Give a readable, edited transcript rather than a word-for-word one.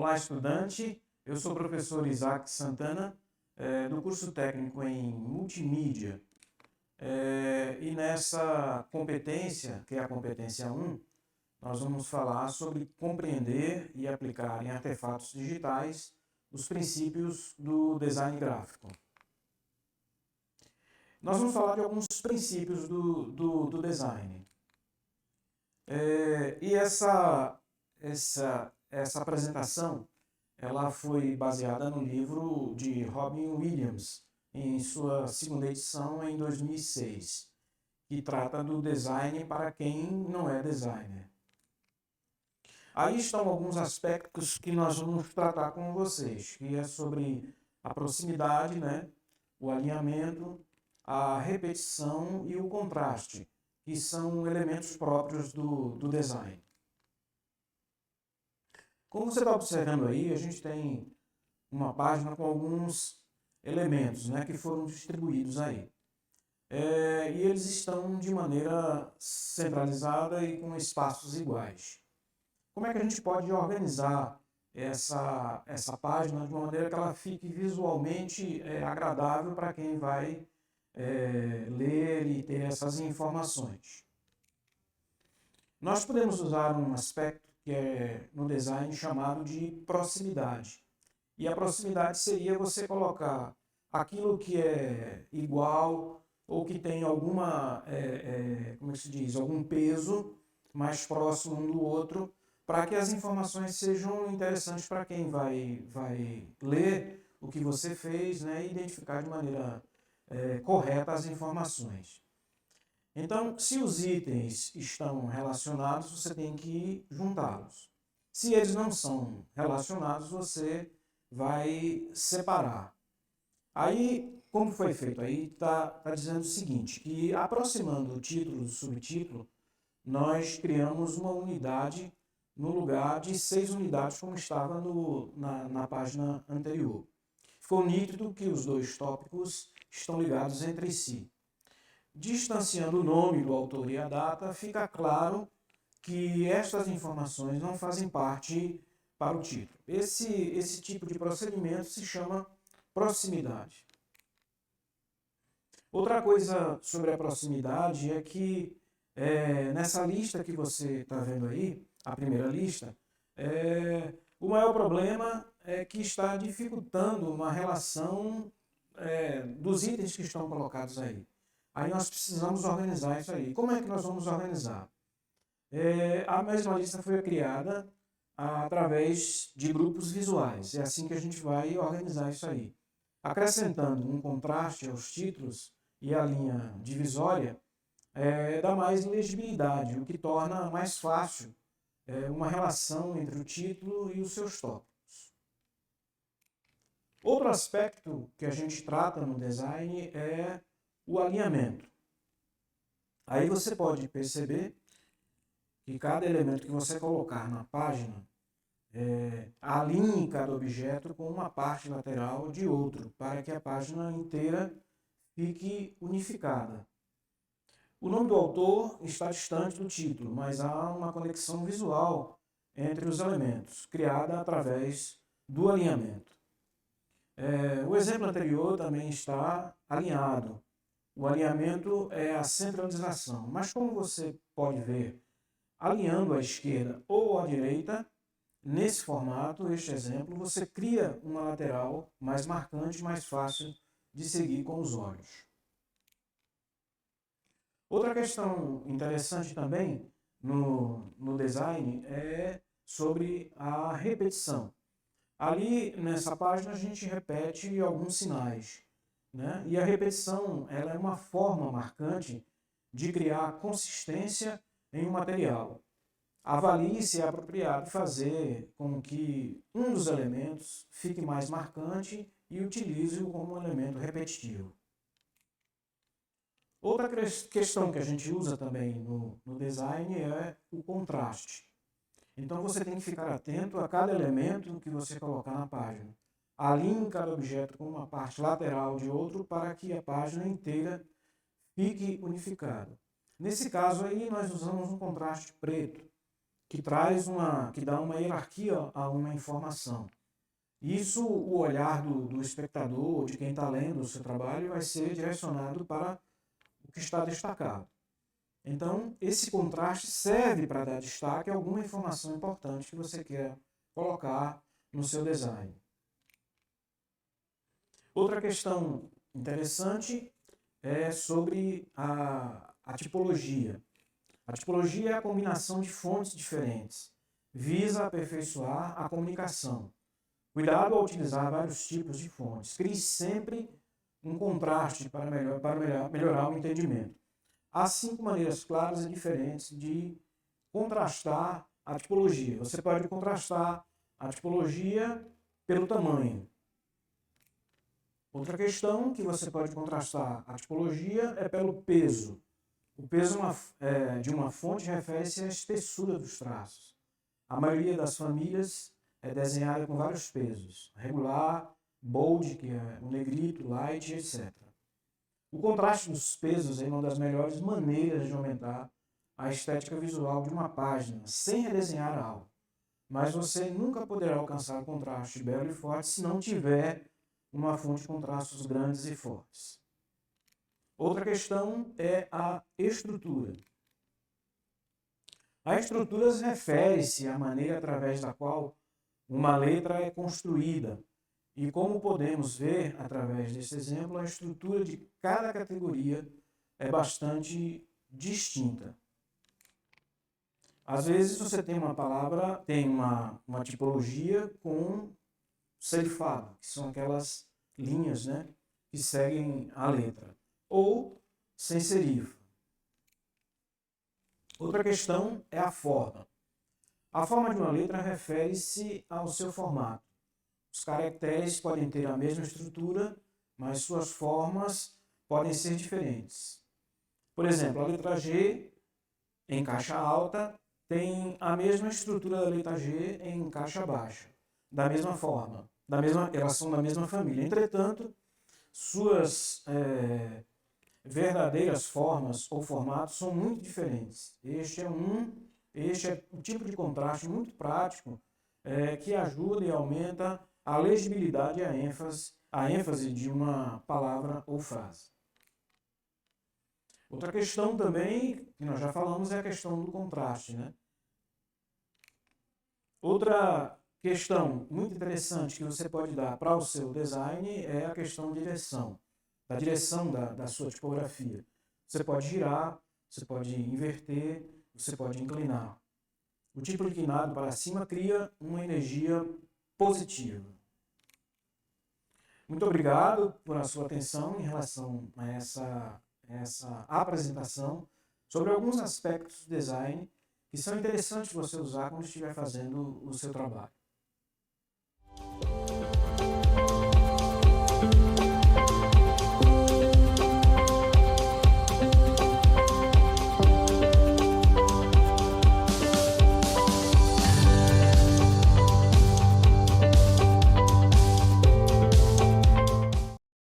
Olá, estudante. Eu sou o professor Isaac Santana, do curso técnico em multimídia. E nessa competência, que é a competência 1, nós vamos falar sobre compreender e aplicar em artefatos digitais os princípios do design gráfico. Nós vamos falar de alguns princípios do design. E essa apresentação ela foi baseada no livro de Robin Williams, em sua segunda edição em 2006, que trata do design para quem não é designer. Aí estão alguns aspectos que nós vamos tratar com vocês, que é sobre a proximidade, né, o alinhamento, a repetição e o contraste, que são elementos próprios do design. Como você está observando aí, a gente tem uma página com alguns elementos, né, que foram distribuídos aí. E eles estão de maneira centralizada e com espaços iguais. Como é que a gente pode organizar essa página de uma maneira que ela fique visualmente agradável para quem vai ler e ter essas informações? Nós podemos usar um aspecto que é no design chamado de proximidade. E a proximidade seria você colocar aquilo que é igual ou que tem alguma, como se diz, algum peso mais próximo um do outro, para que as informações sejam interessantes para quem vai ler o que você fez, né, e identificar de maneira correta as informações. Então, se os itens estão relacionados, você tem que juntá-los. Se eles não são relacionados, você vai separar. Aí, como foi feito? Aí está dizendo o seguinte, que aproximando o título do subtítulo, nós criamos uma unidade no lugar de 6 unidades, como estava na página anterior. Ficou nítido que os dois tópicos estão ligados entre si. Distanciando o nome do autor e a data, fica claro que estas informações não fazem parte para o título. Esse tipo de procedimento se chama proximidade. Outra coisa sobre a proximidade é que nessa lista que você está vendo aí, a primeira lista, o maior problema é que está dificultando uma relação dos itens que estão colocados aí. Aí nós precisamos organizar isso aí. Como é que nós vamos organizar? A mesma lista foi criada através de grupos visuais. É assim que a gente vai organizar isso aí. Acrescentando um contraste aos títulos e a linha divisória, dá mais legibilidade, o que torna mais fácil uma relação entre o título e os seus tópicos. Outro aspecto que a gente trata no design é o alinhamento. Aí você pode perceber que cada elemento que você colocar na página alinhe cada objeto com uma parte lateral de outro, para que a página inteira fique unificada. O nome do autor está distante do título, mas há uma conexão visual entre os elementos, criada através do alinhamento. O exemplo anterior também está alinhado. O alinhamento é a centralização, mas como você pode ver, alinhando à esquerda ou à direita, nesse formato, este exemplo, você cria uma lateral mais marcante, mais fácil de seguir com os olhos. Outra questão interessante também no design é sobre a repetição. Ali nessa página a gente repete alguns sinais, né? E a repetição ela é uma forma marcante de criar consistência em um material. Avalie se é apropriado fazer com que um dos elementos fique mais marcante e utilize-o como um elemento repetitivo. Outra questão que a gente usa também no design é o contraste. Então você tem que ficar atento a cada elemento que você colocar na página. Alinhe cada objeto com uma parte lateral de outro para que a página inteira fique unificada. Nesse caso aí nós usamos um contraste preto. que dá uma hierarquia a uma informação. Isso, o olhar do espectador, de quem está lendo o seu trabalho, vai ser direcionado para o que está destacado. Então, esse contraste serve para dar destaque a alguma informação importante que você quer colocar no seu design. Outra questão interessante é sobre a tipologia. A tipologia é a combinação de fontes diferentes. Visa aperfeiçoar a comunicação. Cuidado ao utilizar vários tipos de fontes. Crie sempre um contraste para melhorar o entendimento. Há 5 maneiras claras e diferentes de contrastar a tipologia. Você pode contrastar a tipologia pelo tamanho. Outra questão que você pode contrastar a tipologia é pelo peso. O peso de uma fonte refere-se à espessura dos traços. A maioria das famílias é desenhada com vários pesos, regular, bold, que é o negrito, light, etc. O contraste dos pesos é uma das melhores maneiras de aumentar a estética visual de uma página, sem redesenhar algo. Mas você nunca poderá alcançar o contraste belo e forte se não tiver uma fonte com traços grandes e fortes. Outra questão é a estrutura. A estrutura refere-se à maneira através da qual uma letra é construída. E como podemos ver através desse exemplo, a estrutura de cada categoria é bastante distinta. Às vezes você tem uma palavra, tem uma tipologia com serifado, que são aquelas linhas, né, que seguem a letra, ou sem serifa. Outra questão é a forma. A forma de uma letra refere-se ao seu formato. Os caracteres podem ter a mesma estrutura, mas suas formas podem ser diferentes. Por exemplo, a letra G em caixa alta tem a mesma estrutura da letra G em caixa baixa, da mesma forma, elas são da mesma família. Entretanto, suas verdadeiras formas ou formatos são muito diferentes. Este é um tipo de contraste muito prático que ajuda e aumenta a legibilidade e a ênfase de uma palavra ou frase. Outra questão também, que nós já falamos, é a questão do contraste, né? Outra questão muito interessante que você pode dar para o seu design é a questão de direção, da direção da sua tipografia. Você pode girar, você pode inverter, você pode inclinar. O tipo inclinado para cima cria uma energia positiva. Muito obrigado por a sua atenção em relação a essa apresentação sobre alguns aspectos do design que são interessantes você usar quando estiver fazendo o seu trabalho.